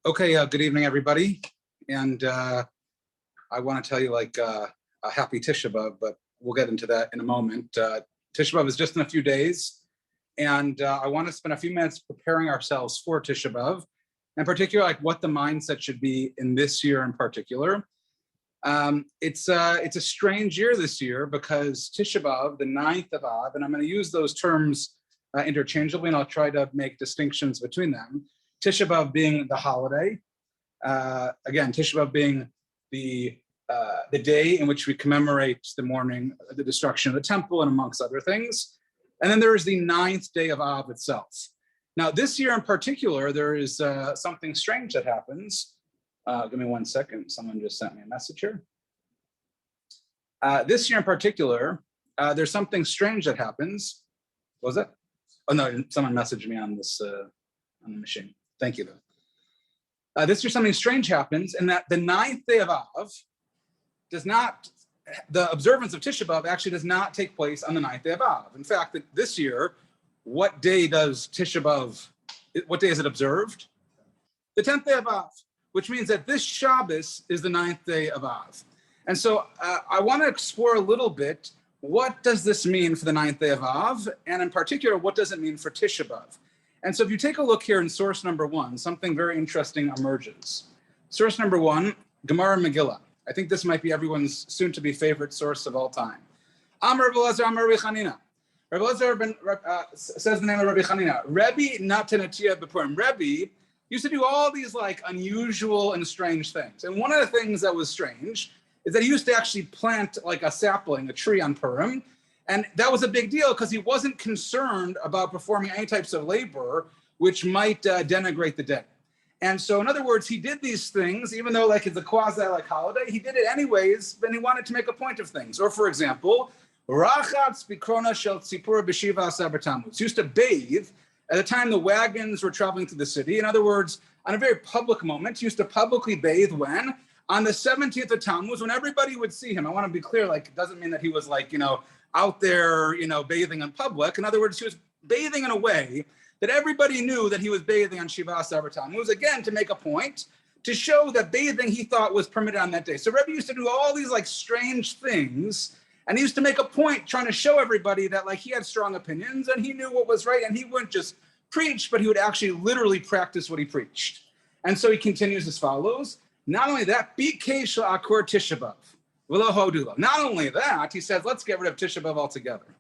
Okay, good evening, everybody. And I want to tell you a happy Tisha B'Av, but we'll get into that in a moment. Tisha B'Av is just in a few days, and I want to spend a few minutes preparing ourselves for Tisha B'Av, in particular, like what the mindset should be in this year in particular. It's a strange year this year because Tisha B'Av, the 9th of Av, and I'm going to use those terms interchangeably, and I'll try to make distinctions between them. Tisha B'Av being the holiday, again, Tisha B'Av being the day in which we commemorate the destruction of the temple and amongst other things. And then there is the 9th day of Av itself. Now, this year in particular, there is something strange that happens. Give me 1 second. Someone just sent me a message here. This year in particular, there's something strange that happens. What was that? Oh, no, someone messaged me on this on the machine. Thank you, though. This year, something strange happens, and that the 9th day of Av the observance of Tisha B'Av actually does not take place on the 9th day of Av. In fact, this year, what day does Tisha B'Av, what day is it observed? The 10th day of Av, which means that this Shabbos is the 9th day of Av. And so I want to explore a little bit, what does this mean for the 9th day of Av? And in particular, what does it mean for Tisha B'Av? And so if you take a look here in source number 1, something very interesting emerges. Source number 1, Gemara Megillah. I think this might be everyone's soon-to-be favorite source of all time. Amar Rabbi Elazar, Amar Rabbi Chanina. Rabbi Elazar says the name of Rabbi Chanina. Rebbe Natanatiyah B'Purim. Rebbe used to do all these like unusual and strange things. And one of the things that was strange is that he used to actually plant like a sapling, a tree on Purim. And that was a big deal because he wasn't concerned about performing any types of labor which might denigrate the day. And so in other words, he did these things, even though like it's a quasi like holiday, he did it anyways, but he wanted to make a point of things. Or for example, Rachatz Bikrona Shel Tzipur B'Shiva Asar B'Tammuz. He used to bathe at the time the wagons were traveling through the city. In other words, on a very public moment, he used to publicly bathe when? On the 17th of Tammuz, when everybody would see him. I want to be clear, like, it doesn't mean that he was like, out there, bathing in public. In other words, he was bathing in a way that everybody knew that he was bathing on Shiva Asar B'Tammuz, again, to make a point, to show that bathing he thought was permitted on that day. So Rebbe used to do all these like strange things, and he used to make a point trying to show everybody that like he had strong opinions and he knew what was right, and he wouldn't just preach, but he would actually literally practice what he preached. And so he continues as follows. Not only that, Bikesh Akur Tisha B'Av. Not only that, he says, let's get rid of Tisha B'Av altogether. He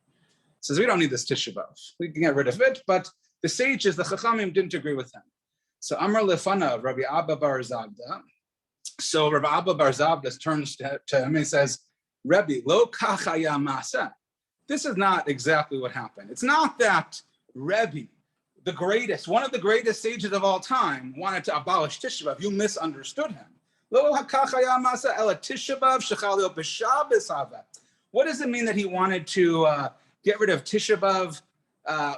says, we don't need this Tisha B'Av. We can get rid of it, but the sages, the Chachamim, didn't agree with him. So Amar Lefana, Rabbi Abba Bar Zabda. So Rabbi Abba Bar Zabda turns to him and says, Rebbe, lo kachaya masa. This is not exactly what happened. It's not that Rebbe, the greatest, one of the greatest sages of all time, wanted to abolish Tisha B'Av. You misunderstood him. What does it mean that he wanted to get rid of Tisha B'Av?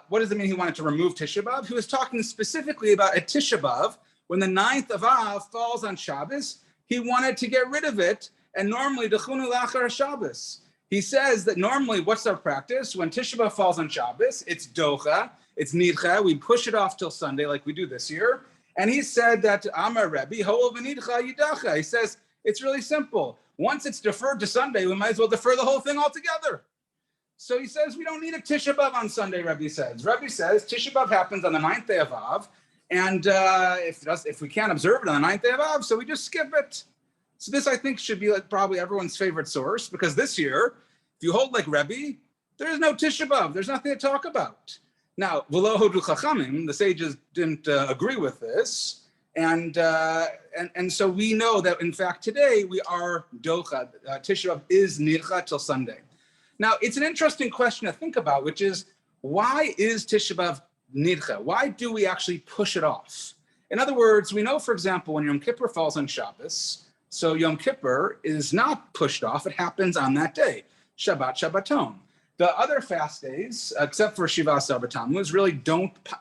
What does it mean he wanted to remove Tisha B'Av? He was talking specifically about a Tisha B'Av. When the 9th of Av falls on Shabbos, he wanted to get rid of it. And normally, Dechunu Lachar Shabbos. He says that normally, what's our practice? When Tisha B'Av falls on Shabbos, it's Docha, it's Nidcha. We push it off till Sunday like we do this year. And he said that Amar Rebbe, Ho'ol v'nidcha yidacha. He says, it's really simple. Once it's deferred to Sunday, we might as well defer the whole thing altogether. So he says, we don't need a Tisha B'Av on Sunday, Rebbe says. Rebbe says, Tisha B'Av happens on the 9th day of Av. And if we can't observe it on the 9th day of Av, so we just skip it. So this, I think, should be like probably everyone's favorite source, because this year, if you hold like Rebbe, there is no Tisha B'Av. There's nothing to talk about. Now, V'lo hodu chachamim, the sages didn't agree with this, and so we know that in fact today we are docha. Tisha B'Av is nidcha till Sunday. Now, it's an interesting question to think about, which is why is Tisha B'Av nidcha? Why do we actually push it off? In other words, we know, for example, when Yom Kippur falls on Shabbos, so Yom Kippur is not pushed off; it happens on that day, Shabbat Shabbaton. The other fast days, except for Shiva Asar B'Tammuz, really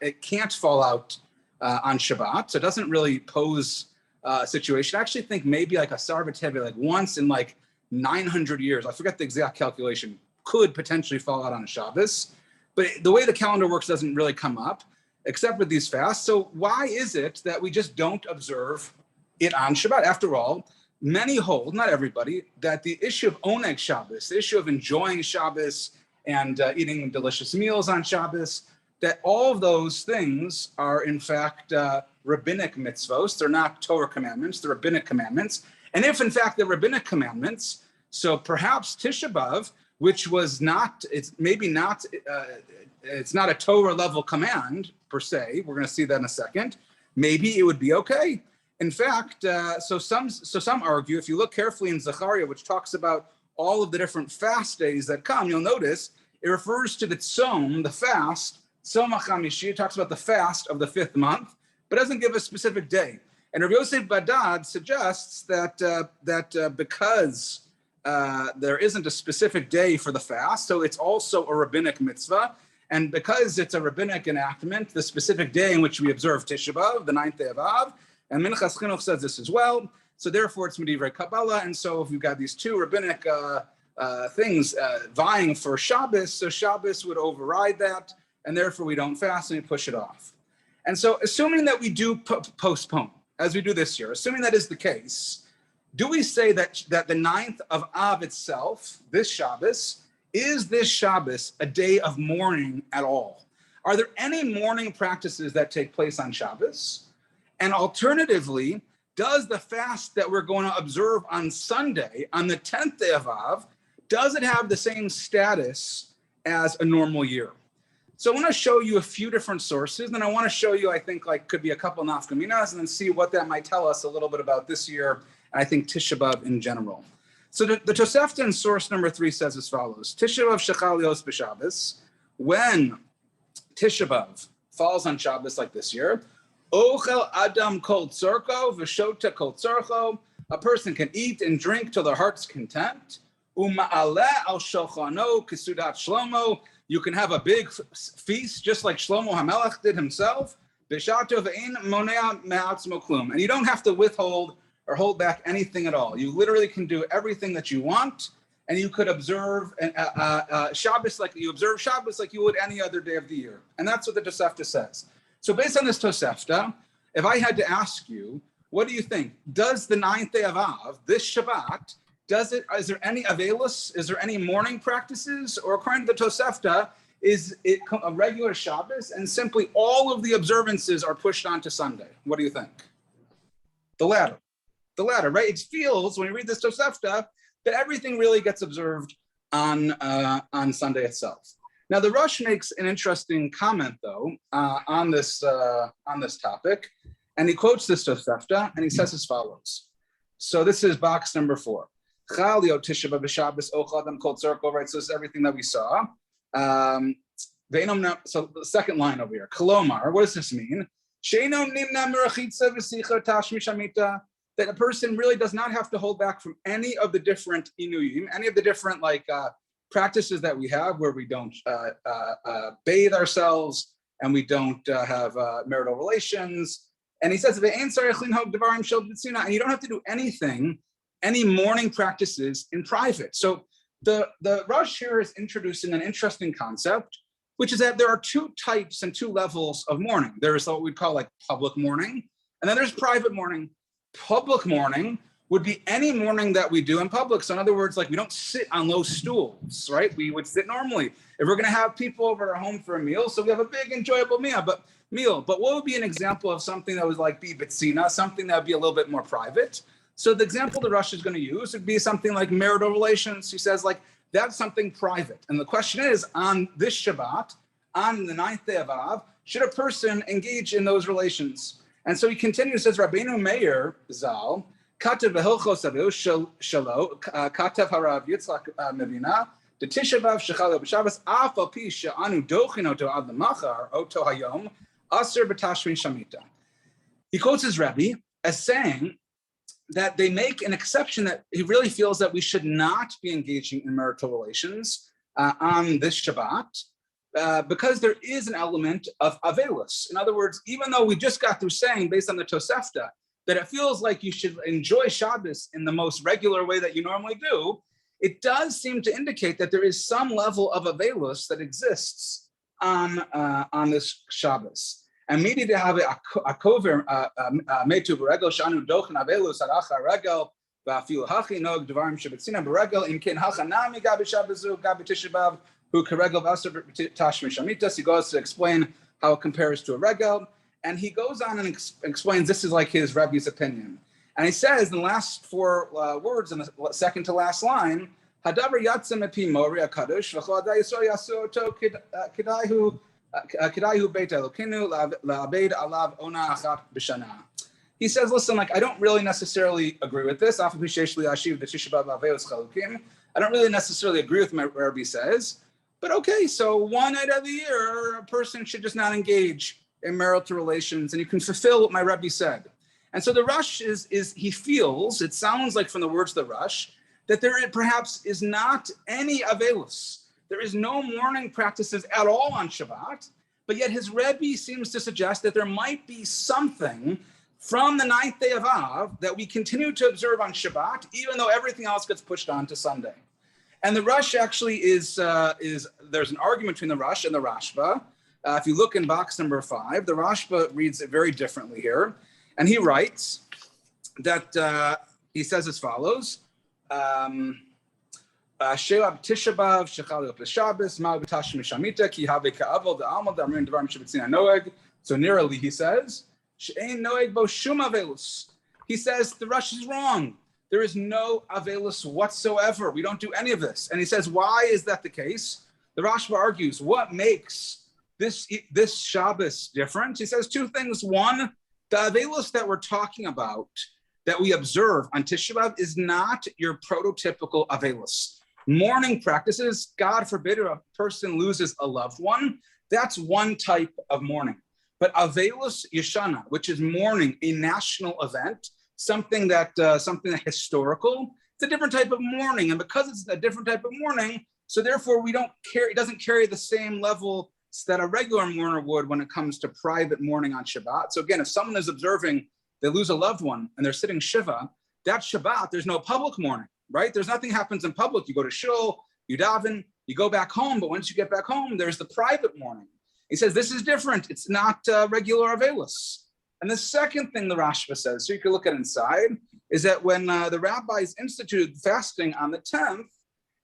it can't fall out on Shabbat. So it doesn't really pose a situation. I actually think maybe like a Asar B'Tevet, like once in like 900 years, I forget the exact calculation, could potentially fall out on a Shabbos. But the way the calendar works doesn't really come up. except for these fasts. So why is it that we just don't observe it on Shabbat? After all, many hold, not everybody, that the issue of Oneg Shabbos, the issue of enjoying Shabbos and eating delicious meals on Shabbos, that all of those things are in fact rabbinic mitzvos. They're not Torah commandments, they're rabbinic commandments. And if in fact they're rabbinic commandments, so perhaps Tisha B'Av, which was not, it's maybe not, it's not a Torah level command per se, we're gonna see that in a second, maybe it would be okay. In fact, so some argue, if you look carefully in Zechariah, which talks about all of the different fast days that come, you'll notice it refers to the tzom, the fast, Tzom HaChamishi. It talks about the fast of the 5th month, but doesn't give a specific day. And Rav Yosef Badad suggests that because there isn't a specific day for the fast, so it's also a rabbinic mitzvah, and because it's a rabbinic enactment, the specific day in which we observe Tisha B'Av, the 9th day of Av, and Minchas Chinuch says this as well. So therefore, it's Medivrei Kabbalah, and so if we've got these two rabbinic things vying for Shabbos, so Shabbos would override that, and therefore we don't fast and we push it off. And so assuming that we do postpone, as we do this year, assuming that is the case, do we say that the 9th of Av itself, this Shabbos, is this Shabbos a day of mourning at all? Are there any mourning practices that take place on Shabbos? And alternatively, does the fast that we're going to observe on Sunday, on the 10th day of Av, does it have the same status as a normal year? So I want to show you a few different sources, and I want to show you, I think, like could be a couple nafkaminas, and then see what that might tell us a little bit about this year, and I think Tisha B'Av in general. So the Tosefta in source number 3 says as follows: Tisha B'Av shechal yos b'Shabbos, when Tisha B'Av falls on Shabbos like this year, ochel adam kol tzorko v'shota kol tzorcho, a person can eat and drink till their heart's content. Uma'aleh al shulchano k'sudat Shlomo, you can have a big feast just like Shlomo HaMelech did himself. B'shato ve'ein monea me'atzmo klum, and you don't have to withhold or hold back anything at all. You literally can do everything that you want, and you could observe Shabbos like you observe Shabbos like you would any other day of the year. And that's what the Tosefta says. So based on this Tosefta, if I had to ask you, what do you think? Does the 9th day of Av, this Shabbat, is there any avelus? Is there any mourning practices? Or according to the Tosefta, is it a regular Shabbos and simply all of the observances are pushed onto Sunday? What do you think? The latter. The latter, right? It feels, when you read this Tosefta, that everything really gets observed on Sunday itself. Now, the Rosh makes an interesting comment, though, on this topic, and he quotes this Tosefta, and he says as follows. So this is box number 4. Right, so this is everything that we saw. So the second line over here, Kolomar, what does this mean? That a person really does not have to hold back from any of the different inuyim, any of the different practices that we have, where we don't bathe ourselves and we don't have marital relations. And he says, and you don't have to do anything, any mourning practices in private. So the Rosh here is introducing an interesting concept, which is that there are 2 types and 2 levels of mourning. There's what we call like public mourning, and then there's private mourning. Public mourning would be any mourning that we do in public. So in other words, like we don't sit on low stools, right? We would sit normally. If we're going to have people over at our home for a meal, so we have a big enjoyable meal, but what would be an example of something that was like bibitzina, something that would be a little bit more private? So the example the Rosh is going to use would be something like marital relations. He says like that's something private. And the question is, on this Shabbat, on the 9th day of Av, should a person engage in those relations? And so he continues, says, Rabbeinu Meir Zal, Katav Behilchos Aviv Shalo, Katav Harav Yitzchak Mevina, the Tisha B'Av Shechal B'Shabbos, Af Al Pi She'anu Dochin Oto Ad L'Machar Oto Hayom, Aser B'Tashrin Shamita. He quotes his Rebbe as saying that they make an exception that he really feels that we should not be engaging in marital relations on this Shabbat, because there is an element of avelus. In other words, even though we just got through saying, based on the Tosefta, that it feels like you should enjoy Shabbos in the most regular way that you normally do, it does seem to indicate that there is some level of avelus that exists on this Shabbos. And maybe they have a cover metu beregel shanu dochen avelu saracha regel va'afilu hachi nog dvarim shebetzina beregel im ken hachanami gabi Shabbosu gabi Tisha B'av hu keregel v'aser tashmi shamitas. He goes to explain how it compares to a regel, and he goes on and explains this is like his Rebbe's opinion. And he says in the last four words in the second to last line, Hadavar yatzem epi mori akadosh v'chol adai yisrael yasu oto kidayu beit Elokinu la'abed alav ona achat b'shana. He says, listen, like I don't really necessarily agree with this. I don't really necessarily agree with what Rabbi says, but okay, so one night of the year, a person should just not engage in marital relations, and you can fulfill what my Rebbe said. And so the Rush is he feels, it sounds like from the words of the Rush, that there perhaps is not any avelus. There is no mourning practices at all on Shabbat, but yet his Rebbe seems to suggest that there might be something from the 9th day of Av that we continue to observe on Shabbat, even though everything else gets pushed on to Sunday. And the Rush actually is there's an argument between the Rush and the Rashba. If you look in box number 5, the Rashba reads it very differently here. And he writes that, he says as follows, She'ab Tisha B'av shechal up Shabbos ma b'tashim shamita ki have ka'avol da'alma da'amrin dvarim shebetzina noeg. So nearly he says, she'ein noeg bo shum avelus. He says the Rush is wrong. There is no avelus whatsoever. We don't do any of this. And he says, why is that the case? The Rashba argues, what makes this Shabbos different? He says two things. One, the avelus that we're talking about, that we observe on Tisha B'av, is not your prototypical avelus. Mourning practices, God forbid a person loses a loved one, that's one type of mourning. But avelus yeshana, which is mourning, a national event, something that historical, it's a different type of mourning. And because it's a different type of mourning, so therefore it doesn't carry the same level that a regular mourner would when it comes to private mourning on Shabbat. So again, if someone is observing, they lose a loved one and they're sitting Shiva, that Shabbat, there's no public mourning, right? There's nothing happens in public. You go to shul, you daven, you go back home, but once you get back home, there's the private mourning. He says, this is different. It's not regular avelus. And the second thing the Rashba says, so you can look at inside, is that when the rabbis instituted fasting on the 10th,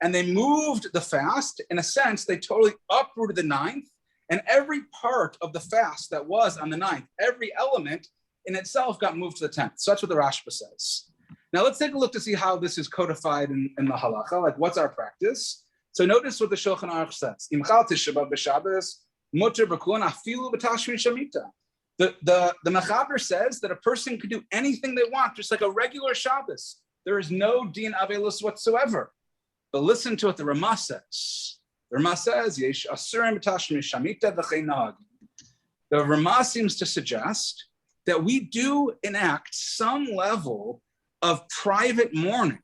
and they moved the fast, in a sense, they totally uprooted the 9th, and every part of the fast that was on the 9th, every element in itself got moved to the 10th. So that's what the Rashba says. Now let's take a look to see how this is codified in the halacha, like what's our practice? So notice what the Shulchan Aruch says. Imchal Tisha B'av b'Shabbos, muter b'kulon afilu b'tashmin shamita. The Mechaber says that a person could do anything they want, just like a regular Shabbos. There is no din avelus whatsoever. But listen to what the Ramah says. The Ramah says, Yesh asurim b'tashmin shamita v'cheinag. The Ramah seems to suggest that we do enact some level of private mourning.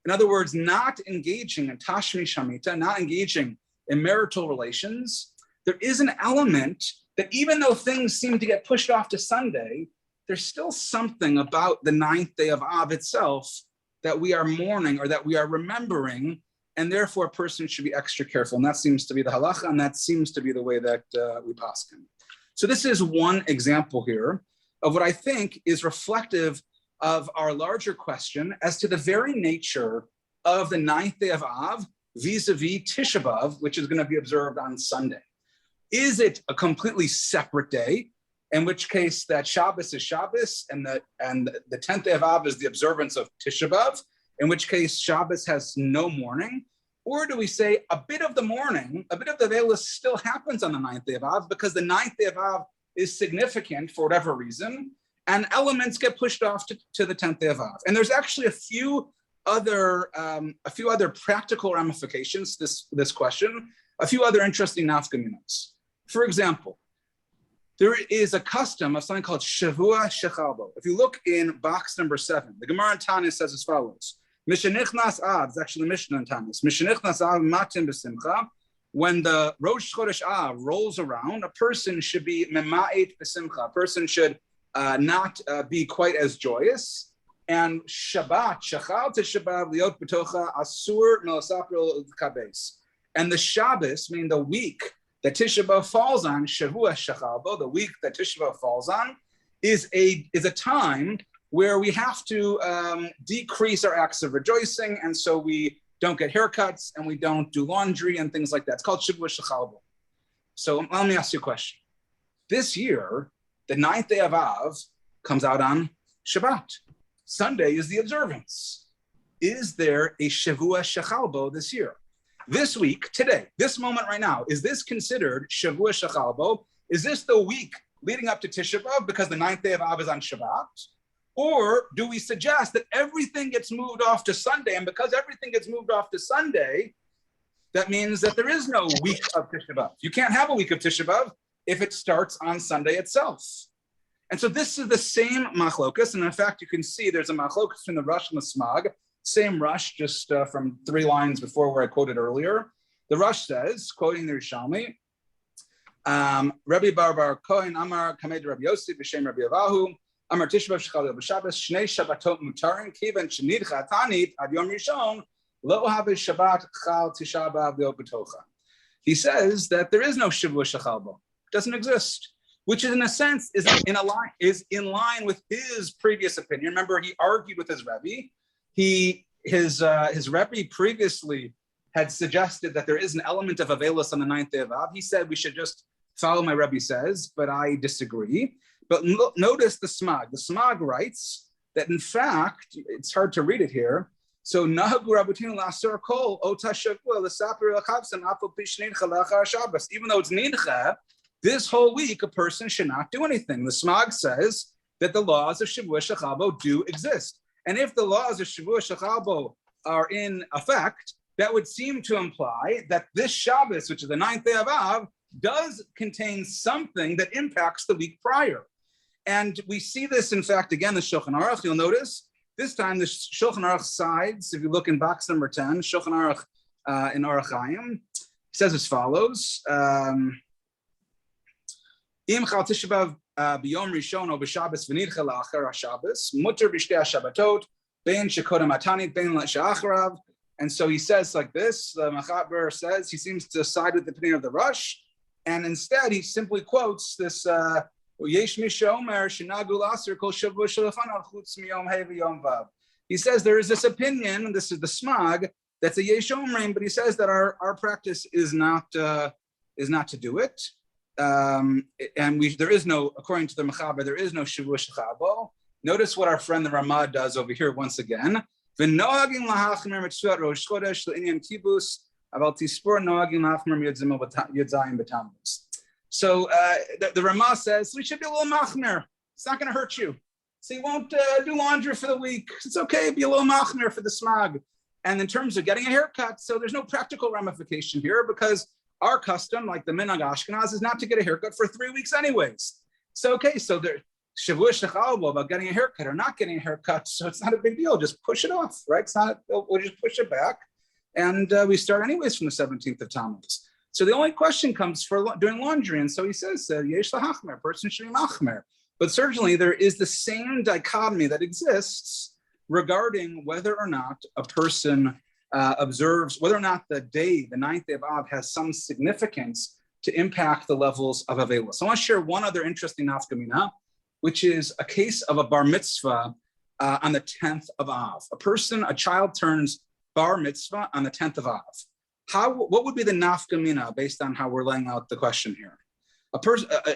In other words, not engaging in tashmi shamita, not engaging in marital relations. There is an element that even though things seem to get pushed off to Sunday, there's still something about the 9th day of Av itself that we are mourning or that we are remembering, and therefore a person should be extra careful. And that seems to be the halacha, and that seems to be the way that we paskin. So this is one example here of what I think is reflective of our larger question as to the very nature of the 9th day of Av vis-a-vis Tisha B'av, which is going to be observed on Sunday. Is it a completely separate day, in which case that Shabbos is Shabbos and the 10th day of Av is the observance of Tisha B'av, in which case Shabbos has no mourning? Or do we say a bit of the mourning, a bit of the velus still happens on the 9th day of Av because the 9th day of Av is significant for whatever reason, and elements get pushed off to the 10th day of Av? And there's actually a few other practical ramifications to this question, a few other interesting nafkaminos. For example, there is a custom of something called Shavua Shechalbo. If you look in box number 7, the Gemara in Tanya says as follows: Mishenichnas Av, it's actually the Mishnah in Tanya. Mishenichnas Av matim b'simcha. When the Rosh Chodesh Av rolls around, a person should be mema'et b'simcha. A person should not be quite as joyous. And Shabbat, Shachal to Shabbat, liot b'tocha asur melasapro kabes. And the Shabbos, meaning the week that Tisha B'Av falls on, Shavua Shechalbo, the week that Tisha B'Av falls on, is a time where we have to decrease our acts of rejoicing, and so we don't get haircuts and we don't do laundry and things like that. It's called Shavua Shechalbo. So let me ask you a question. This year, the 9th day of Av comes out on Shabbat. Sunday is the observance. Is there a Shavua Shechalbo this year? This week, today, this moment right now, is this considered Shavua Shechalbo? Is this the week leading up to Tisha B'Av because the 9th day of Av is on Shabbat? Or do we suggest that everything gets moved off to Sunday, and because everything gets moved off to Sunday, that means that there is no week of Tisha B'Av. You can't have a week of Tisha B'Av if it starts on Sunday itself. And so this is the same machlokus, and in fact, you can see there's a machlokus in the Rush and the Smag, same Rush, just from 3 lines before where I quoted earlier. The Rush says, quoting the Rishalmi, Rabbi Bar Kohen Amar Kamed Rabbi Yossi b'Shem Rabbi Avahu Amar Tisha B'Av Shechal B'Shabbos Shnei Shabbatot Mutarin Kiven Shenidcha Tanit Ad Yom Rishon Lo Have Shabbat Chal Tisha B'Av Lo B'Tocha. He says that there is no Shavua Shechalbo. It doesn't exist, which is in a sense is in line with his previous opinion. Remember, he argued with his Rebbe. His Rebbe previously had suggested that there is an element of Avelis on the 9th day of Av. He said we should just follow my Rebbe says, but I disagree. But notice the Smag. The Smag writes that in fact, it's hard to read it here. So Nahagu Rabutinu Lasar Kol Ota Shavua L'Saper L'Chavsan Afal Pishnidcha L'Achar Shabbos. Even though it's Nidcha, this whole week a person should not do anything. The Smag says that the laws of Shavua Shechalbo do exist. And if the laws of Shavua Shechalbo are in effect, that would seem to imply that this Shabbos, which is the 9th day of Av, does contain something that impacts the week prior. And we see this, in fact, again, the Shulchan Aruch, you'll notice, this time the Shulchan Aruch sides, if you look in box number 10, Shulchan Aruch in Aruch Chaim, says as follows, Im Chal Tisha B'Av B'Yom Rishon O B'Shabbos V'Nidcha L'Achar HaShabbos Mutter B'Shtei HaShabbatot Bein Shekodem Hatanit Bein She'acharav. And so he says like this, the Machaber says, he seems to side with the opinion of the Rush, and instead he simply quotes this, he says there is this opinion, this is the Smag, that's a Yesh Omrim, but he says that our practice is not to do it. And there is no, according to the Machaber, there is no Shavua Shechalbo. Notice what our friend the Ramah does over here once again. So the Ramah says we should be a little machmer. It's not going to hurt you. So you won't do laundry for the week. It's okay, be a little machmer for the Smag. And in terms of getting a haircut, so there's no practical ramification here because our custom, like the Minhag Ashkenaz, is not to get a haircut for 3 weeks anyways. So okay, so there. Shavua Shechalbo about getting a haircut or not getting a haircut, so it's not a big deal. Just push it off, right? It's not. We'll just push it back, and we start anyways from the 17th of Tammuz. So the only question comes for doing laundry, and so he says, "Yesh lahachmer," person should be machmer. But certainly there is the same dichotomy that exists regarding whether or not a person observes, whether or not the day, the 9th day of Av, has some significance to impact the levels of Avelos. So I want to share one other interesting nafkamina, which is a case of a bar mitzvah on the 10th of Av. A child turns bar mitzvah on the 10th of Av. What would be the nafkamina based on how we're laying out the question here? A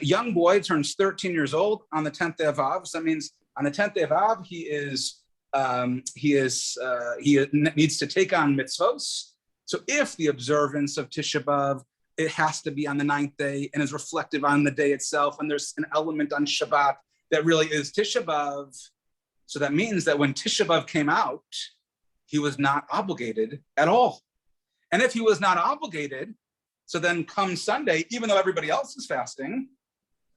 young boy turns 13 years old on the 10th day of Av. So that means on the 10th day of Av, he needs to take on mitzvos. So if the observance of Tisha B'Av, it has to be on the 9th day and is reflective on the day itself, and there's an element on Shabbat that really is Tisha B'Av. So that means that when Tisha B'Av came out, he was not obligated at all. And if he was not obligated, so then come Sunday, even though everybody else is fasting,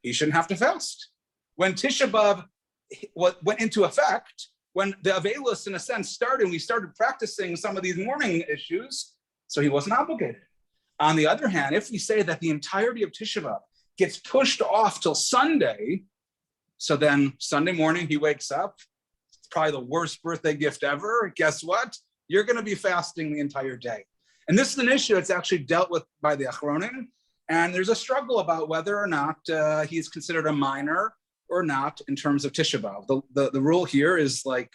he shouldn't have to fast. When Tisha B'Av went into effect, when the Avelos, in a sense, started, and we started practicing some of these morning issues, so he wasn't obligated. On the other hand, if we say that the entirety of Tisha B'Av gets pushed off till Sunday, so then Sunday morning he wakes up, it's probably the worst birthday gift ever. Guess what? You're going to be fasting the entire day. And this is an issue that's actually dealt with by the Achronim. And there's a struggle about whether or not he's considered a minor or not in terms of Tisha B'Av. The rule here is like,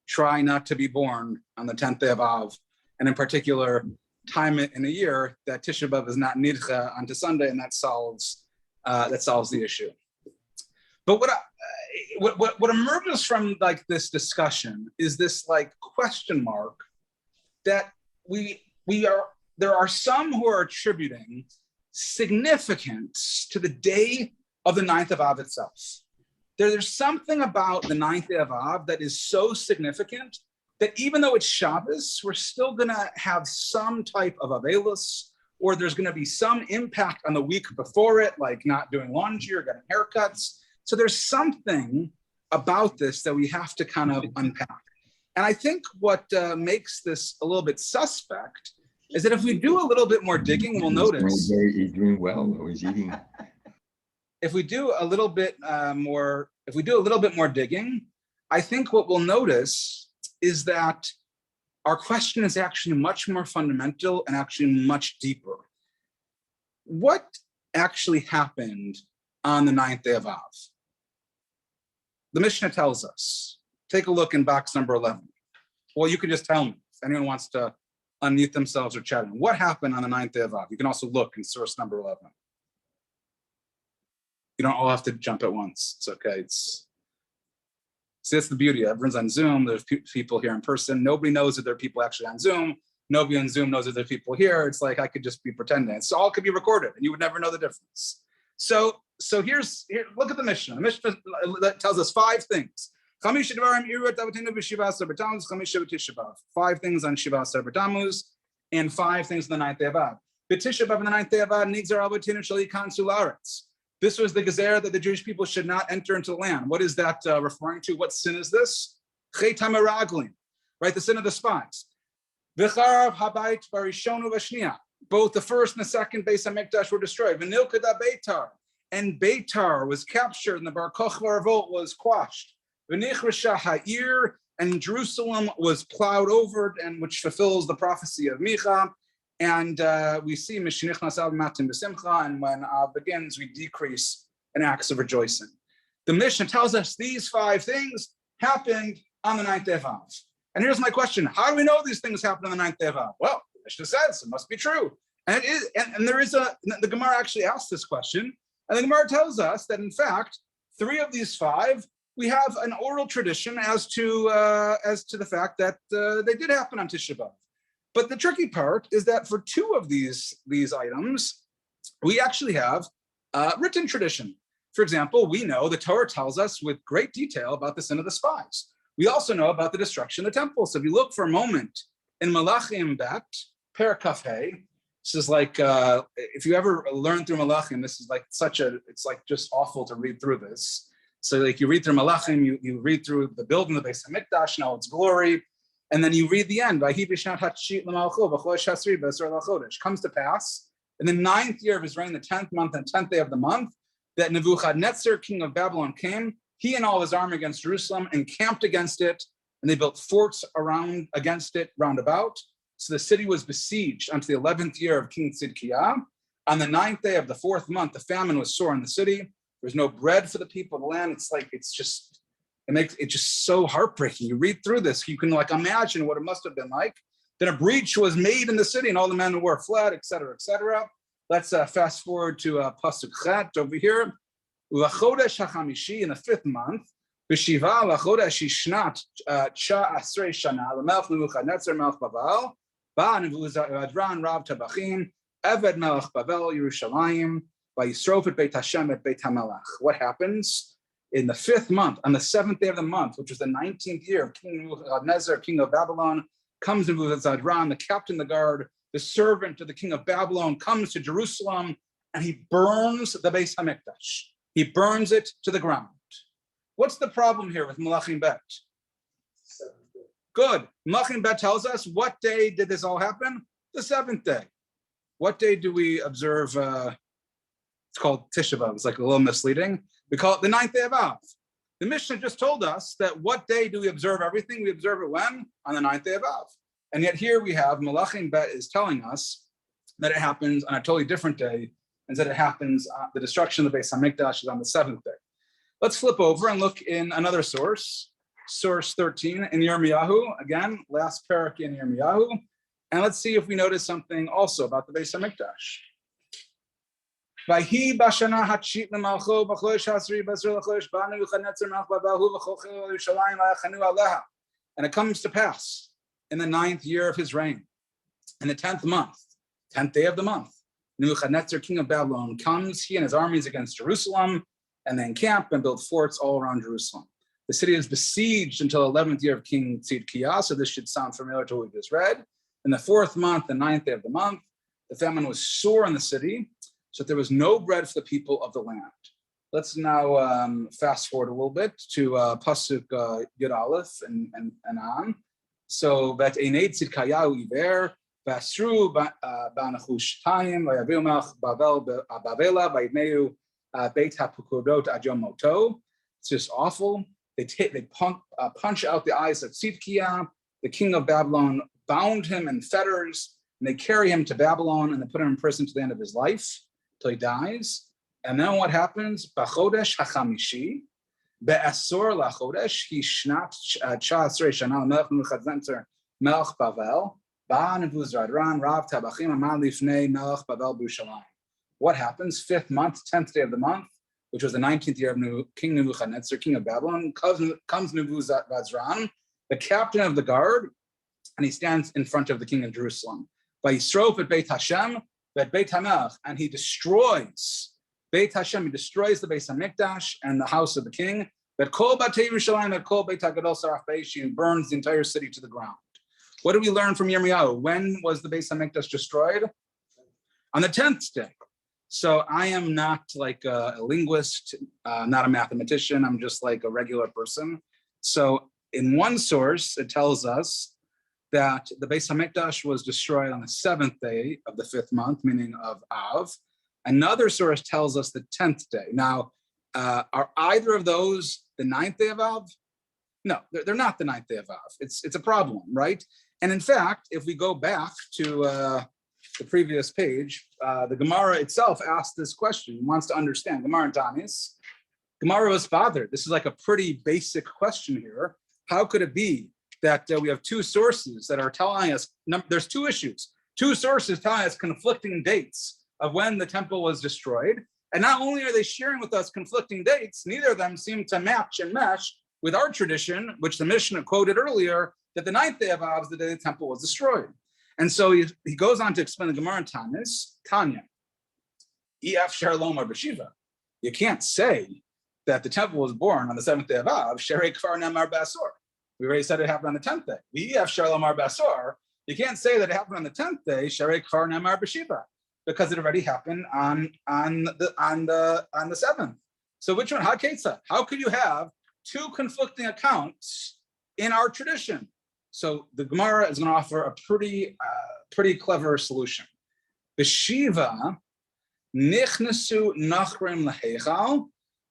try not to be born on the 10th day of Av, and in particular, time it in a year that Tisha B'Av is not nidcha onto Sunday, and that solves the issue. But what emerges from like this discussion is this like question mark that there are some who are attributing significance to the day of the 9th of Av itself. There's something about the 9th day of Av that is so significant that even though it's Shabbos, we're still gonna have some type of avelus, or there's gonna be some impact on the week before it, like not doing laundry or getting haircuts. So there's something about this that we have to kind of unpack. And I think what makes this a little bit suspect is that if we do a little bit more digging, we'll notice. He's doing well, or he's eating. If we do a little bit more digging, I think what we'll notice is that our question is actually much more fundamental and actually much deeper. What actually happened on the 9th day of Av? The Mishnah tells us, take a look in box number 11. Well, you can just tell me if anyone wants to unmute themselves or chat. What happened on the 9th day of Av? You can also look in source number 11. You don't all have to jump at once. It's okay. See, that's the beauty. Everyone's on Zoom. There's people here in person. Nobody knows that there are people actually on Zoom. Nobody on Zoom knows that there are people here. It's like I could just be pretending. It's all could be recorded, and you would never know the difference. So here. Look at the Mishnah. The Mishnah tells us 5 things. 5 things on Shiva Tammuz, and 5 things on the 9th day of Av. Tisha B'Av on the 9th day of Av, Nigzar Avotinu Shali Kansu La'aretz. This was the gezer that the Jewish people should not enter into the land. What is that referring to? What sin is this? Chet HaMeraglim, right? The sin of the spies. V'charav habayit barishonu v'shniya. Both the first and the second Beis HaMikdash were destroyed. V'nilkada Beitar. And Beitar was captured, and the Bar Kochva revolt was quashed. V'nichresha ha'ir, and Jerusalem was plowed over, and which fulfills the prophecy of Micha. And we see Mishnichnas Av Matim B'Simcha, and when Av begins, we decrease in acts of rejoicing. The Mishnah tells us these 5 things happened on the 9th day of Av. And here's my question: how do we know these things happened on the 9th day of Av? Well, the Mishnah says it must be true, and it is. And there is the Gemara actually asks this question, and the Gemara tells us that in fact 3 of these 5 we have an oral tradition as to the fact that they did happen on Tisha B'Av. But the tricky part is that for 2 of these items, we actually have written tradition. For example, we know the Torah tells us with great detail about the sin of the spies. We also know about the destruction of the temple. So if you look for a moment in Malachim Bet, Perikaf Hey, this is like, if you ever learn through Malachim, this is like it's like just awful to read through this. So like you read through Malachim, you read through the building of the Beis HaMikdash and all its glory. And then you read the end, comes to pass in the 9th year of his reign, the 10th month and 10th day of the month, that Nebuchadnezzar, king of Babylon, came, he and all his army against Jerusalem, encamped against it, and they built forts against it round about. So the city was besieged until the 11th year of King Tzidkiah. On the 9th day of the 4th month, the famine was sore in the city. There was no bread for the people of the land. It makes it just so heartbreaking. You read through this, you can like imagine what it must have been like. Then a breach was made in the city, and all the men who were fled, etc., etc. Let's fast forward to Pasuk Chet over here. L'chodesh hachamishi, in the 5th month, v'shiva l'chodesh shnat asrei shana l'melech Nebuchadnezzar melech Bavel, ba Nebuzaradan Rav Tabachim, Eved melech Bavel Yerushalayim, v'yisrof et Beit Hashem et Beit HaMelech. What happens? In the 5th month, on the 7th day of the month, which was the 19th year of King Nebuchadnezzar, king of Babylon, comes Nebuzaradan, the captain of the guard, the servant of the king of Babylon, comes to Jerusalem, and he burns the Beis HaMikdash. He burns it to the ground. What's the problem here with Malachim Bet? Good. Malachim Bet tells us, what day did this all happen? The 7th day. What day do we observe? It's called Tisha B'Av. It's like a little misleading. We call it the 9th day of Av. The Mishnah just told us that what day do we observe everything? We observe it when? On the 9th day of Av. And yet here we have Malachim Bet is telling us that it happens on a totally different day Instead, it happens, the destruction of the Beis Hamikdash is on the seventh day. Let's flip over and look in another source, source 13 in Yirmiyahu. Again, last parak in Yirmiyahu. And let's see if we notice something also about the Beis Hamikdash. Vayhi b'shana hatshit lemalcho b'chodesh hasri b'asur l'chodesh ba'anu v'chanetzer melch b'abahu v'chochel Yerushalayim v'yachanu aleha. And it comes to pass in the 9th year of his reign, in the 10th month, 10th day of the month, Nebuchadnezzar, king of Babylon, comes, he and his armies, against Jerusalem, and they encamp and build forts all around Jerusalem. The city is besieged until the 11th year of King Tzidkiah, so this should sound familiar to what we just read. In the 4th month, the 9th day of the month, the famine was sore in the city, so that there was no bread for the people of the land. Let's now fast forward a little bit to Pasuk Yud Aleph and on. So that Einei Tzidkiyahu Iver, Vasru Banachushtaim, Vayaviu Melch Bavela, Vayidneu Beit HaPukudot Ad Yom Moto. It's just awful. They punch out the eyes of Tzidkiah. The king of Babylon bound him in fetters, and they carry him to Babylon, and they put him in prison to the end of his life, till he dies. And then what happens? B'chodesh hachamishi, be'asor lachodesh, he shnat cha'asrei shana l'melech Nebuchadnezzar melech Bavel, ba Nebuzaradan rav tabachim aman lifnei melech Bavel b'Yerushalayim. What happens? 5th month, 10th day of the month, which was the 19th year of King Nebuchadnezzar, king of Babylon, comes Nebuzaradan, the captain of the guard, and he stands in front of the king of Jerusalem. Vayisrof at Beit Hashem, at Beit HaMelech, and he destroys Beit Hashem, he destroys the Beis Hamikdash and the house of the king. That Kol Batei Yerushalayim, that Kol Beit HaGadol Saraf Beish, he burns the entire city to the ground. What do we learn from Yirmiyahu? When was the Beis Hamikdash destroyed? On the 10th day. So I am not like a linguist, not a mathematician. I'm just like a regular person. So in one source, it tells us that the Beis Hamikdash was destroyed on the 7th day of the 5th month, meaning of Av. Another source tells us the 10th day. Now, are either of those the 9th day of Av? No, they're not the 9th day of Av. It's a problem, right? And in fact, if we go back to the previous page, the Gemara itself asked this question. It wants to understand. Gemara and Tanis. Gemara was bothered. This is like a pretty basic question here. How could it be that we have two sources that are telling us, there's two issues, two sources telling us conflicting dates of when the temple was destroyed. And not only are they sharing with us conflicting dates, neither of them seem to match and mesh with our tradition, which the Mishnah quoted earlier, that the 9th day of Av is the day the temple was destroyed. And so he goes on to explain the Gemara in Tanya. Ef Sher Lomar B'Shiva. You can't say that the temple was born on the 7th day of Av, Sherei Kfar Nemar Basor. We already said it happened on the 10th day. Ef Sher Lomar Basor. You can't say that it happened on the 10th day, Sherei Kfar Nemar B'Shiva, because it already happened on the 7th. So which one? How could you have two conflicting accounts in our tradition? So the Gemara is going to offer a pretty clever solution. B'Shiva nichnasu nachrim laheichal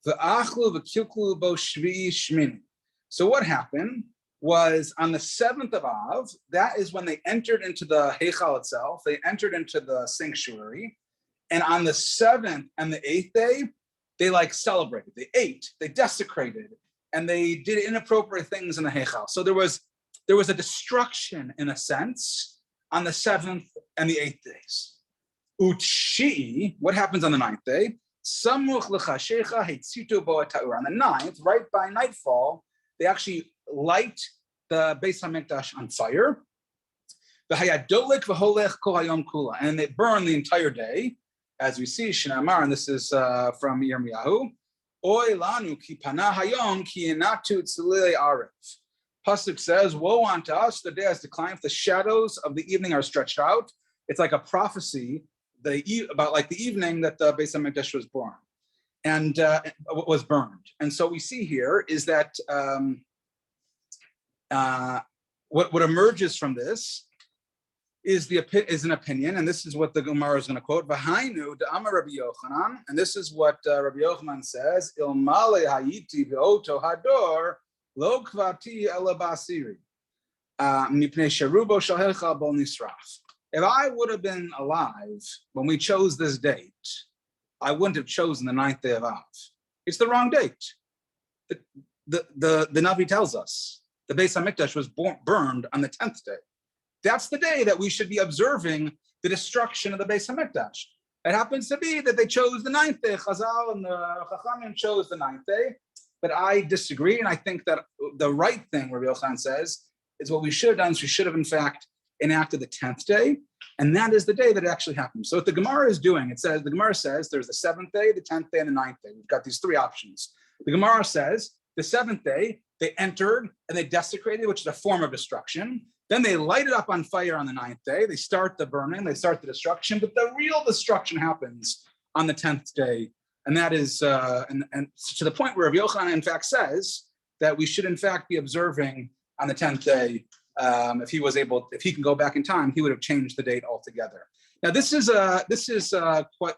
v'achlu v'kilklu bo shvi shmini. So what happened was on the 7th of Av, that is when they entered into the heichal itself. They entered into the sanctuary, and on the 7th and the 8th day, they like celebrated. They ate, they desecrated, and they did inappropriate things in the heichal. So there was a destruction in a sense on the 7th and the 8th days. Utshi, what happens on the 9th day? Samuch l'chashecha hetzitu bo ta'ur. On the 9th, right by nightfall, they actually light the Beis Hamikdash on fire. V'hayadolik v'holech kol hayom kula, and they burn the entire day, as we see Shinamar, and this is from Yirmiyahu. Oy lanu ki panah hayom ki enatu tzilei arif. Pasuk says, "Woe unto us! The day has declined. The shadows of the evening are stretched out." It's like a prophecy about like the evening that the Beis Hamikdash was born and was burned. And so we see here is that what emerges from this is an opinion, and this is what the Gemara is going to quote. V'hainu de'amar Rabbi Yochanan, and this is what Rabbi Yochanan says: "Ilmale hayiti v'oto hador lo kvati ela basiri mipnei sherubo shalhecha bol nisraf." If I would have been alive when we chose this date, I wouldn't have chosen the 9th day of Av. It's the wrong date. The Navi tells us the Beis Hamikdash was burned on the 10th day. That's the day that we should be observing the destruction of the Beis Hamikdash. It happens to be that they chose the 9th day. Chazal and the Chachamim chose the 9th day, but I disagree, and I think that the right thing, Rabbi Yochanan says, is what we should have done is we should have, in fact, enacted the 10th day, and that is the day that it actually happened. So what the Gemara is doing, the Gemara says there's the 7th day, the 10th day, and the 9th day. We've got these three options. The Gemara says the 7th day, they entered and they desecrated, which is a form of destruction. Then they light it up on fire on the 9th day. They start the burning, they start the destruction, but the real destruction happens on the 10th day. And that is, and to the point where Rabbi Yochanan, in fact, says that we should, in fact, be observing on the 10th day. If he can go back in time, he would have changed the date altogether. Now, this is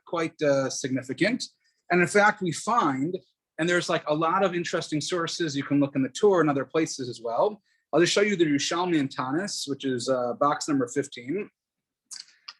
quite significant. And in fact, we find, and there's like a lot of interesting sources. You can look in the Torah and other places as well. I'll just show you the Yerushalmi and Tanis, which is box number 15,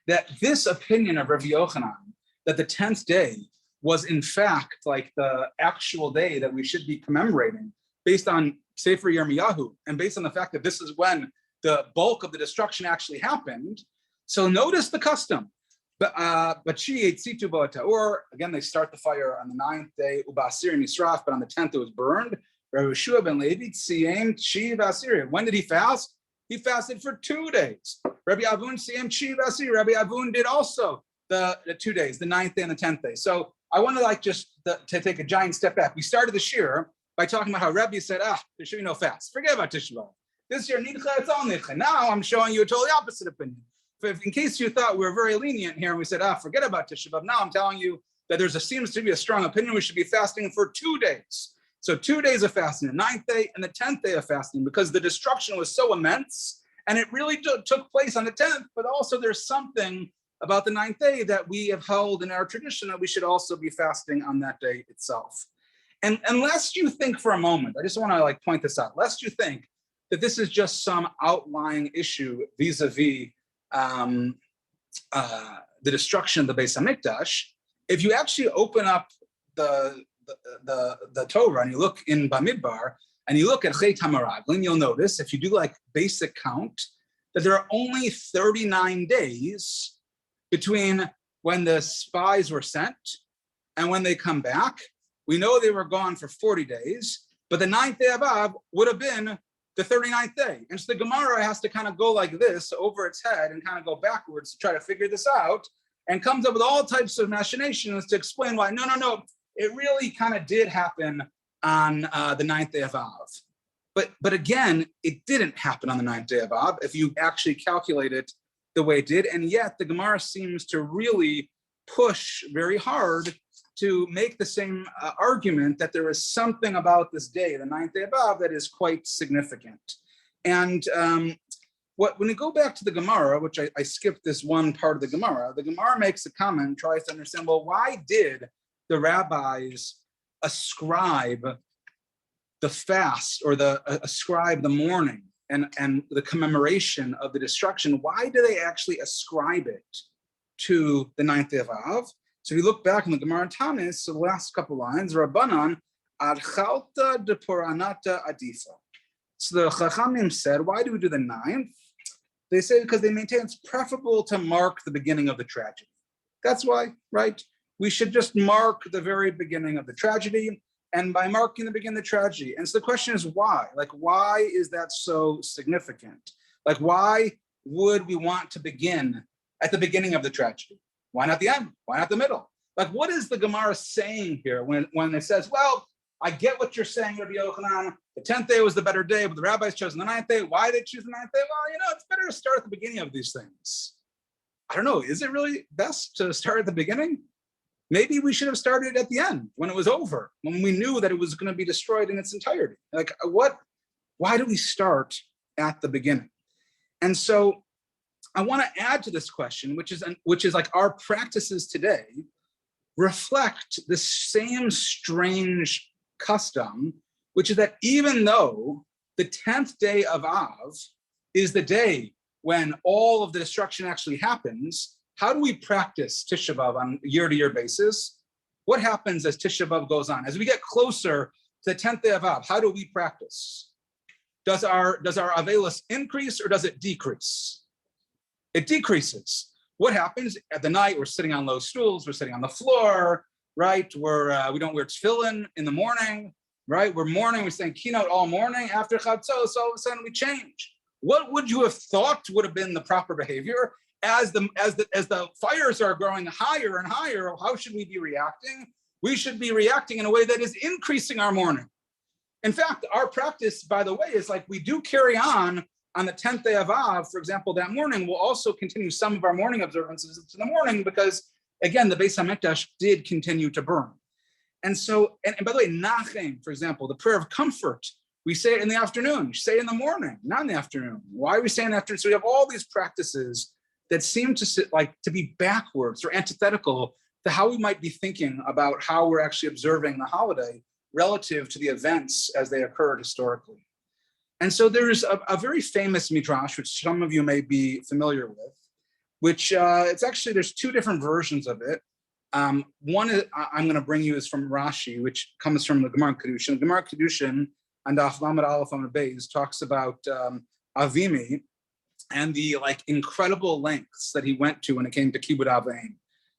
that this opinion of Rabbi Yochanan, that the 10th day was in fact like the actual day that we should be commemorating based on Sefer Yirmiyahu, and based on the fact that this is when the bulk of the destruction actually happened. So notice the custom. But she ate situ ba'ataur. Again, they start the fire on the 9th day, ubasir nisraf, but on the 10th it was burned. Rabbi Yeshua ben Levi siyem chi v'asir. When did he fast? He fasted for 2 days. Rabbi Avun siyem chi v'asir. Rabbi Avun did also the 2 days, the 9th day and the 10th day. So I want to to take a giant step back. We started the Shiur by talking about how Rabbi said, there should be no fast. Forget about Tisha B'Av. This year, nidcha, it's all nidcha. Now I'm showing you a totally opposite opinion. In case you thought we were very lenient here and we said, forget about Tisha B'Av. Now I'm telling you that seems to be a strong opinion. We should be fasting for 2 days. So 2 days of fasting, the 9th day and the 10th day of fasting, because the destruction was so immense and it really took place on the 10th, but also there's something about the 9th day that we have held in our tradition that we should also be fasting on that day itself. And lest you think for a moment, I just want to point this out, lest you think that this is just some outlying issue vis-a-vis the destruction of the Beis Hamikdash. If you actually open up the Torah and you look in Bamidbar and you look at Chet HaMaraglim, you'll notice, if you do basic count, that there are only 39 days between when the spies were sent and when they come back. We know they were gone for 40 days, but the 9th day of Av would have been the 39th day. And so the Gemara has to kind of go like this over its head and kind of go backwards to try to figure this out, and comes up with all types of machinations to explain why, no, it really kind of did happen on the 9th day of Av. But again, it didn't happen on the 9th day of Av if you actually calculate it the way it did. And yet the Gemara seems to really push very hard to make the same argument that there is something about this day, the 9th day of Av, that is quite significant. And when you go back to the Gemara, which I skipped this one part of the Gemara makes a comment, tries to understand, well, why did the rabbis ascribe the fast or ascribe the mourning and the commemoration of the destruction? Why do they actually ascribe it to the 9th day of Av? So if you look back in the Gemara Tanis, so the last couple lines, Rabbanan, Adchalta de Puranata Adifa. So the Chachamim said, why do we do the 9th? They say because they maintain it's preferable to mark the beginning of the tragedy. That's why, right? We should just mark the very beginning of the tragedy, and by marking the beginning of the tragedy. And so the question is why? Why is that so significant? Why would we want to begin at the beginning of the tragedy? Why not the end? Why not the middle? What is the Gemara saying here when it says, well, I get what you're saying, Rabbi Yochanan, the 10th day was the better day, but the rabbis chose the 9th day. Why did they choose the 9th day? Well, it's better to start at the beginning of these things. I don't know, is it really best to start at the beginning? Maybe we should have started at the end, when it was over, when we knew that it was going to be destroyed in its entirety. Why do we start at the beginning? And so I want to add to this question, which is our practices today reflect the same strange custom, which is that even though the 10th day of Av is the day when all of the destruction actually happens, how do we practice Tisha B'Av on a year-to-year basis? What happens as Tisha B'Av goes on? As we get closer to the 10th day of Av, how do we practice? Does our Avelis increase or does it decrease? It decreases. What happens at the night? We're sitting on low stools, we're sitting on the floor, right? We don't wear tefillin in the morning, right? We're mourning, we're saying keynote all morning. After Chatzos, so all of a sudden we change. What would you have thought would have been the proper behavior? As the fires are growing higher and higher, how should we be reacting? We should be reacting in a way that is increasing our mourning. In fact, our practice, by the way, is like we do carry on the 10th day of Av. For example, that morning, we'll also continue some of our morning observances into the morning because, again, the Beis HaMikdash did continue to burn. And so, and by the way, Nachem, for example, the prayer of comfort, we say it in the afternoon. You say it in the morning, not in the afternoon. Why are we saying afternoon? So we have all these practices that seem to be backwards or antithetical to how we might be thinking about how we're actually observing the holiday relative to the events as they occurred historically. And so there's a very famous midrash, which some of you may be familiar with, which there's two different versions of it. One is, I'm going to bring you is from Rashi, which comes from the Gemara Kedushin. The Gemara Kedushin and the Lamed Aleph Amud Beis talks about Avimi and the incredible lengths that he went to when it came to Kibbud Av V'Ein.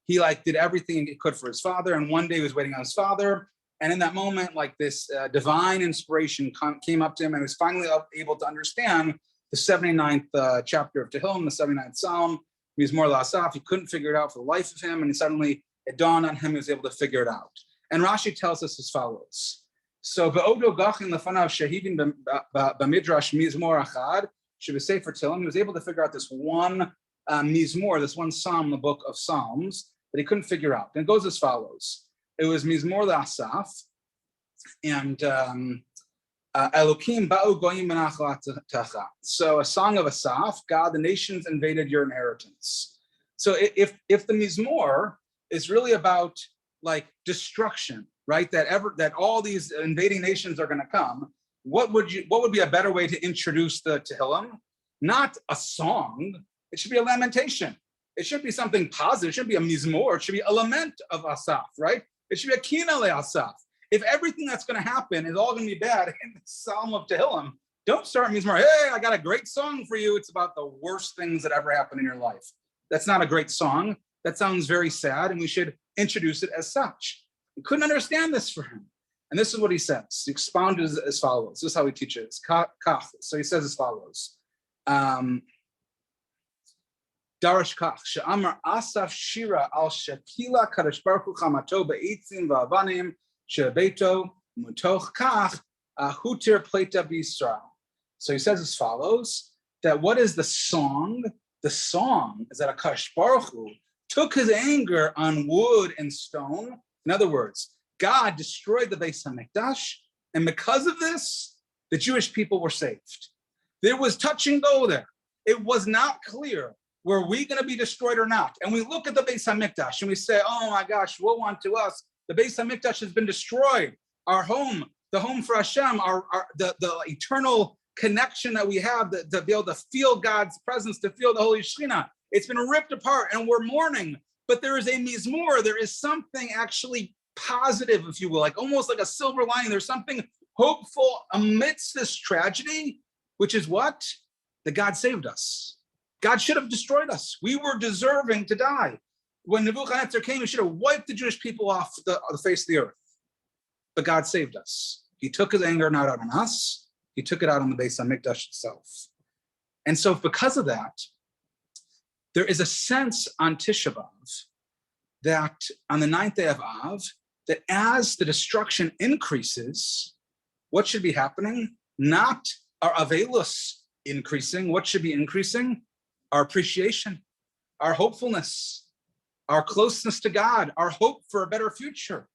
He did everything he could for his father, and one day he was waiting on his father, and in that moment, this divine inspiration came up to him, and he was finally able to understand the 79th chapter of Tehillim, the 79th Psalm. He was more L'Asaf. He couldn't figure it out for the life of him, and suddenly it dawned on him. He was able to figure it out. And Rashi tells us as follows. So, Ve'odo gachin lefanav shehivin b'midrash mizmor achad shebesefer Tehillim. He was able to figure out this one mizmor, this one psalm in the book of Psalms that he couldn't figure out. And it goes as follows. It was Mizmor L'Asaf, and Elokim ba'u goyim menachla techa. So a song of Asaf, God, the nations invaded your inheritance. So if the Mizmor is really about destruction, right? That all these invading nations are going to come. What would be a better way to introduce the Tehillim? Not a song. It should be a lamentation. It should be something positive. It should be a mizmor. It should be a lament of Asaf, right? It should be a kina le Asaf. If everything that's going to happen is all going to be bad in the Psalm of Tehillim, don't start mizmor. Hey, I got a great song for you. It's about the worst things that ever happened in your life. That's not a great song. That sounds very sad, and we should introduce it as such. We couldn't understand this for him. And this is what he says. He expounded as follows. This is how he teaches. Kach. So he says as follows. Darash kach, she'amar Asaf shira al shekila kadosh baruch hu chamato be'itzim va'avanim she'beito mutoch kach hutir pleta b'Yisrael. So he says as follows, that what is the song? The song is that HaKadosh Baruch Hu took his anger on wood and stone. In other words, God destroyed the Beis HaMikdash, and because of this, the Jewish people were saved. There was touch and go there. It was not clear, were we going to be destroyed or not? And we look at the Beis HaMikdash and we say, oh my gosh, woe unto us. The Beis HaMikdash has been destroyed. Our home, the home for Hashem, the eternal connection that we have to be able to feel God's presence, to feel the Holy Shekhinah, it's been ripped apart and we're mourning. But there is a mizmor, there is something actually positive, if you will, almost like a silver lining. There's something hopeful amidst this tragedy, which is what? That God saved us. God should have destroyed us. We were deserving to die. When Nebuchadnezzar came, he should have wiped the Jewish people off the face of the earth. But God saved us. He took his anger not out on us. He took it out on the Beis HaMikdash itself. And so because of that, there is a sense on Tisha B'Av that on the 9th day of Av, that as the destruction increases, what should be happening? Not our avelus increasing. What should be increasing? Our appreciation, our hopefulness, our closeness to God, our hope for a better future.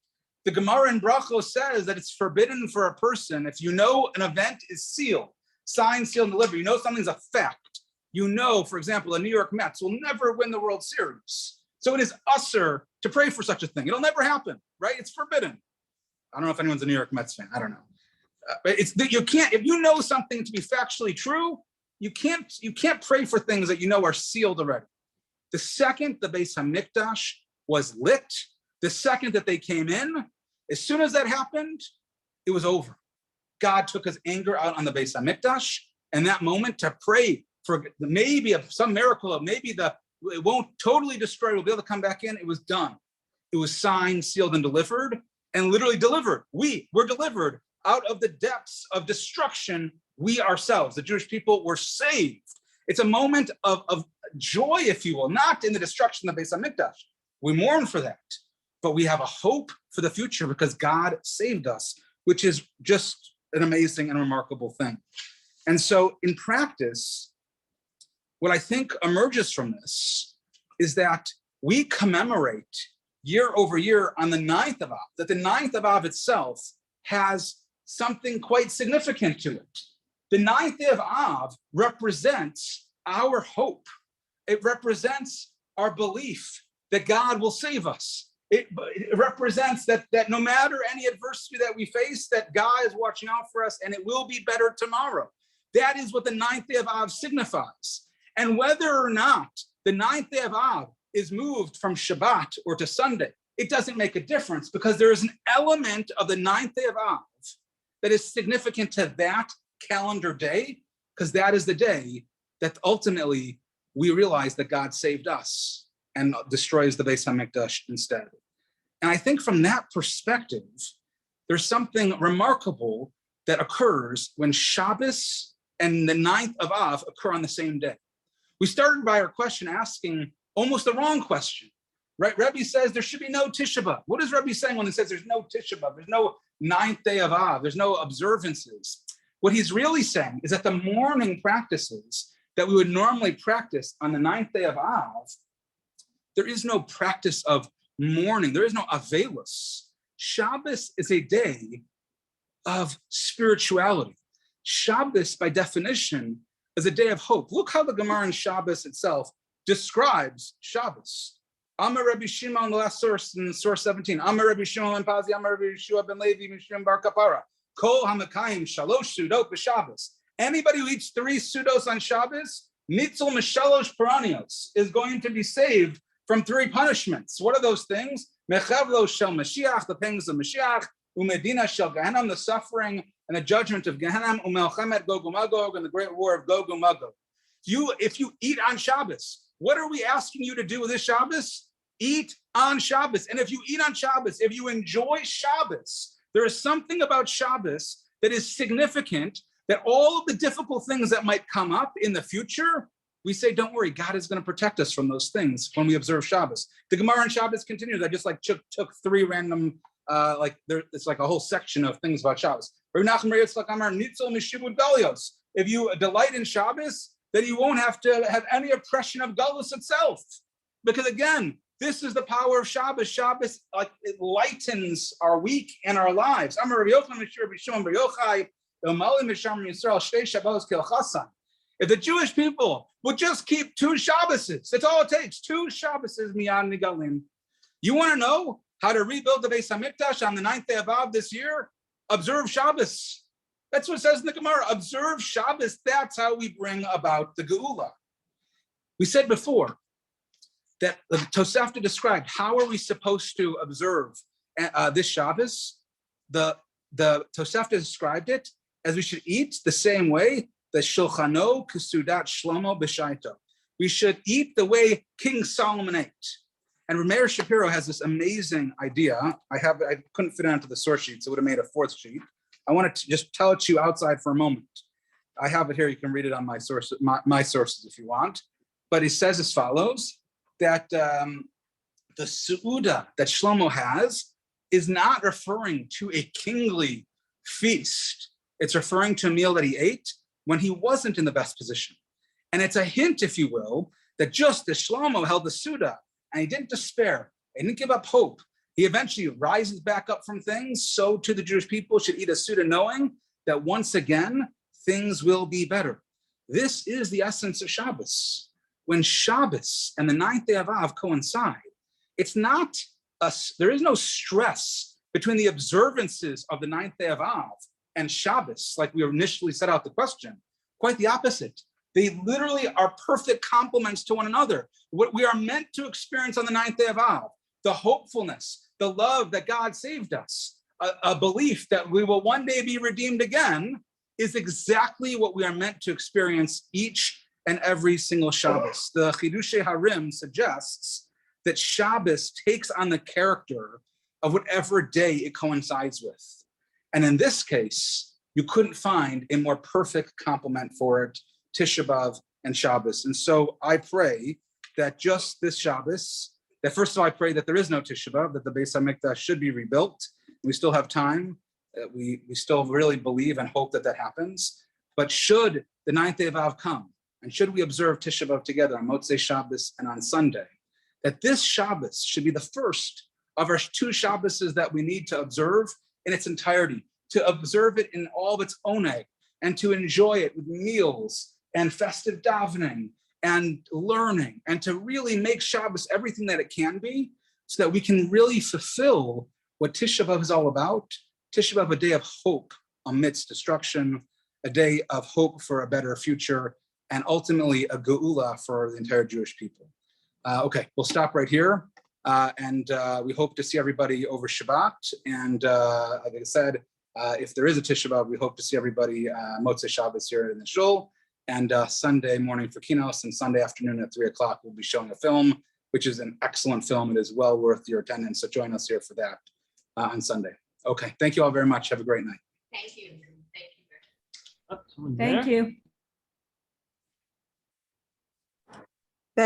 The Gemara in Brachos says that it's forbidden for a person, if you know an event is sealed, signed, sealed, and delivered, you know something's a fact. You know, for example, the New York Mets will never win the World Series. So it is usher to pray for such a thing. It'll never happen, right? It's forbidden. I don't know if anyone's a New York Mets fan. I don't know. But you can't, if you know something to be factually true, you can't pray for things that you know are sealed already. The second the Beis HaMikdash was lit, The second that they came in, as soon as that happened, it was over. God took his anger out on the Beis HaMikdash, and that moment to pray for maybe some miracle of maybe it won't totally destroy, we'll be able to come back in. It was done. It was signed, sealed, and delivered, and literally delivered. We were delivered out of the depths of destruction. We ourselves, the Jewish people, were saved. It's a moment of joy, if you will, not in the destruction of the Beis HaMikdash. We mourn for that, but we have a hope for the future because God saved us, which is just an amazing and remarkable thing. And so in practice, what I think emerges from this is that we commemorate year over year on the 9th of Av, that the 9th of Av itself has something quite significant to it. The 9th day of Av represents our hope. It represents our belief that God will save us. It represents that no matter any adversity that we face, that God is watching out for us and it will be better tomorrow. That is what the 9th day of Av signifies. And whether or not the 9th day of Av is moved from Shabbat or to Sunday, it doesn't make a difference because there is an element of the 9th day of Av that is significant to that calendar day, because that is the day that ultimately we realize that God saved us and destroys the Beis HaMikdash instead. And I think from that perspective, there's something remarkable that occurs when Shabbos and the 9th of Av occur on the same day. We started by our question asking almost the wrong question, right? Rebbe says there should be no Tisha B'Av. What is Rebbe saying when he says there's no Tisha B'Av? There's no 9th day of Av. There's no observances. What he's really saying is that the mourning practices that we would normally practice on the 9th day of Av, there is no practice of mourning. There is no Avelus. Shabbos is a day of spirituality. Shabbos, by definition, is a day of hope. Look how the Gemara in Shabbos itself describes Shabbos. Amar Rabbi Shimon, the last source in source 17. Amar Rabbi Shimon ben Pazi, Amar Rabbi Yeshua ben Levi, Mishrim bar Kapara. Kol hamakayim shalosh sudot b'Shabbos. Anybody who eats 3 sudos on Shabbos, nitzel mishalosh paranios, is going to be saved from 3 punishments. What are those things? Mechavlo shel Mashiach, the pangs of Mashiach, umedina shel Gehenna, the suffering and the judgment of Gehenna, umelchemet Gog uMagog, and the great war of Gog uMagog. If you eat on Shabbos, what are we asking you to do with this Shabbos? Eat on Shabbos. And if you eat on Shabbos, if you enjoy Shabbos, there is something about Shabbos that is significant, that all of the difficult things that might come up in the future, we say, don't worry, God is going to protect us from those things when we observe Shabbos. The Gemara on Shabbos continues. I just took 3 random, it's like a whole section of things about Shabbos. If you delight in Shabbos, then you won't have to have any oppression of Galus itself. Because again, this is the power of Shabbos. Shabbos, it lightens our week and our lives. If the Jewish people would just keep 2 Shabboses, that's all it takes, 2 Shabboses miyad nigalim. You want to know how to rebuild the Beis HaMikdash on the 9th day of Av this year? Observe Shabbos. That's what it says in the Gemara. Observe Shabbos. That's how we bring about the Geula. We said before that the Tosafta described how are we supposed to observe this Shabbos. The Tosafta described it as we should eat the same way that Shulchano Kesudat Shlomo B'Shaito. We should eat the way King Solomon ate. And Rameir Shapiro has this amazing idea. I couldn't fit it onto the source sheet, so it would have made a 4th sheet. I want to just tell it to you outside for a moment. I have it here. You can read it on my sources if you want. But he says as follows, that the Su'uda that Shlomo has is not referring to a kingly feast. It's referring to a meal that he ate when he wasn't in the best position. And it's a hint, if you will, that just as Shlomo held the Suda and he didn't despair, he didn't give up hope, he eventually rises back up from things, so too the Jewish people should eat a Suda knowing that once again, things will be better. This is the essence of Shabbos. When Shabbos and the 9th day of Av coincide, there is no stress between the observances of the 9th day of Av and Shabbos, like we initially set out the question. Quite the opposite. They literally are perfect complements to one another. What we are meant to experience on the 9th day of Av, the hopefulness, the love that God saved us, a belief that we will one day be redeemed again, is exactly what we are meant to experience each and every single Shabbos. The Chidushei Harim suggests that Shabbos takes on the character of whatever day it coincides with. And in this case, you couldn't find a more perfect complement for it, Tisha B'Av and Shabbos. And so I pray that just this Shabbos, that first of all, I pray that there is no Tisha B'Av, that the Beis HaMikdash should be rebuilt. We still have time. We still really believe and hope that that happens. But should the 9th day of Av come, and should we observe Tisha B'Av together on Motzei Shabbos and on Sunday, that this Shabbos should be the first of our 2 Shabboses that we need to observe in its entirety, to observe it in all of its oneg, and to enjoy it with meals and festive davening and learning, and to really make Shabbos everything that it can be, so that we can really fulfill what Tisha B'Av is all about. Tisha B'Av, a day of hope amidst destruction, a day of hope for a better future, and ultimately a geula for the entire Jewish people. Okay, we'll stop right here. And we hope to see everybody over Shabbat. And like I said, if there is a Tisha B'Av, we hope to see everybody Motzei Shabbos here in the shul. And Sunday morning for Kinos, and Sunday afternoon at 3 o'clock, we'll be showing a film, which is an excellent film. It is well worth your attendance. So join us here for that on Sunday. Okay, thank you all very much. Have a great night. Thank you. Thank you.